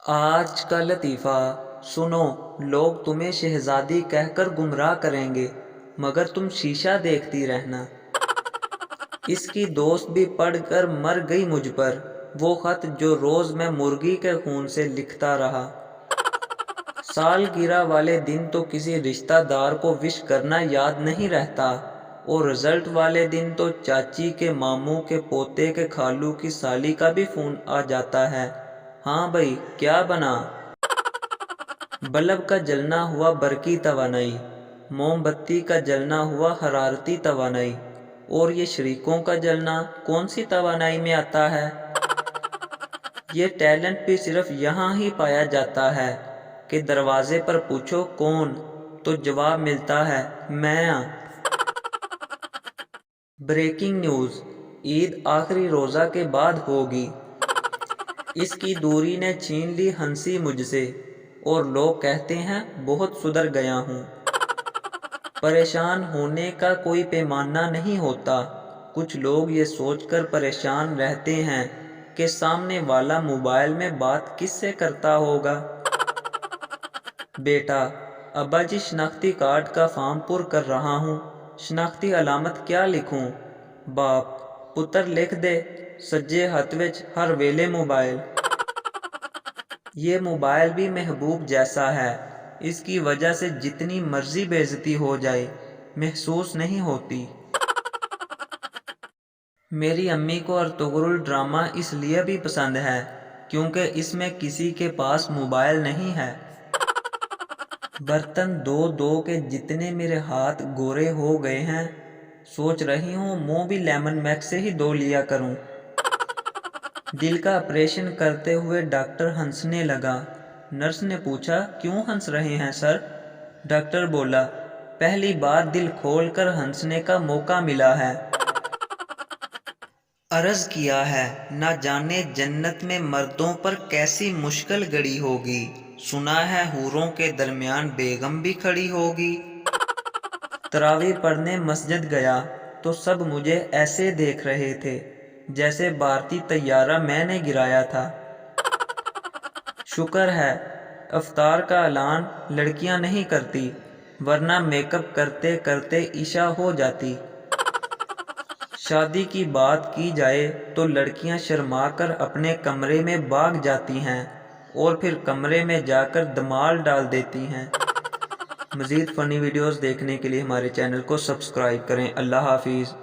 آج کا لطیفہ سنو، لوگ تمہیں شہزادی کہہ کر گمراہ کریں گے مگر تم شیشہ دیکھتی رہنا۔ اس کی دوست بھی پڑھ کر مر گئی مجھ پر، وہ خط جو روز میں مرغی کے خون سے لکھتا رہا۔ سالگرہ والے دن تو کسی رشتہ دار کو وش کرنا یاد نہیں رہتا، اور رزلٹ والے دن تو چاچی کے ماموں کے پوتے کے خالو کی سالی کا بھی فون آ جاتا ہے۔ ہاں بھائی، کیا بنا؟ بلب کا جلنا ہوا برقی توانائی، موم بتی کا جلنا ہوا حرارتی توانائی، اور یہ شریکوں کا جلنا کون سی توانائی میں آتا ہے؟ یہ ٹیلنٹ بھی صرف یہاں ہی پایا جاتا ہے کہ دروازے پر پوچھو کون، تو جواب ملتا ہے میں۔ بریکنگ نیوز، عید آخری روزہ کے بعد ہوگی۔ اس کی دوری نے چھین لی ہنسی مجھ سے، اور لوگ کہتے ہیں بہت سدھر گیا ہوں۔ پریشان ہونے کا کوئی پیمانہ نہیں ہوتا۔ کچھ لوگ یہ سوچ کر پریشان رہتے ہیں کہ سامنے والا موبائل میں بات کس سے کرتا ہوگا۔ بیٹا، ابا جی شناختی کارڈ کا فارم پر کر رہا ہوں، شناختی علامت کیا لکھوں؟ باپ، پتر لکھ دے، سجے ہاتھ وچ ہر ویلے موبائل۔ یہ موبائل بھی محبوب جیسا ہے، اس کی وجہ سے جتنی مرضی بے عزتی ہو جائے محسوس نہیں ہوتی۔ میری امی کو ارطغرل ڈرامہ اس لیے بھی پسند ہے کیونکہ اس میں کسی کے پاس موبائل نہیں ہے۔ برتن دو دو کے جتنے میرے ہاتھ گورے ہو گئے ہیں، سوچ رہی ہوں منہ بھی لیمن میکس سے ہی دھو لیا کروں۔ دل کا آپریشن کرتے ہوئے ڈاکٹر ہنسنے لگا۔ نرس نے پوچھا کیوں ہنس رہے ہیں سر؟ ڈاکٹر بولا پہلی بار دل کھول کر ہنسنے کا موقع ملا ہے۔ عرض کیا ہے نہ جانے جنت میں مردوں پر کیسی مشکل گڑی ہوگی، سنا ہے حوروں کے درمیان بیگم بھی کھڑی ہوگی۔ تراویح پڑھنے مسجد گیا تو سب مجھے ایسے دیکھ رہے تھے جیسے بھارتی طیارہ میں نے گرایا تھا۔ شکر ہے افطار کا اعلان لڑکیاں نہیں کرتی، ورنہ میک اپ کرتے کرتے عشاء ہو جاتی۔ شادی کی بات کی جائے تو لڑکیاں شرما کر اپنے کمرے میں بھاگ جاتی ہیں اور پھر کمرے میں جا کر دمال ڈال دیتی ہیں۔ مزید فنی ویڈیوز دیکھنے کے لیے ہمارے چینل کو سبسکرائب کریں۔ اللہ حافظ۔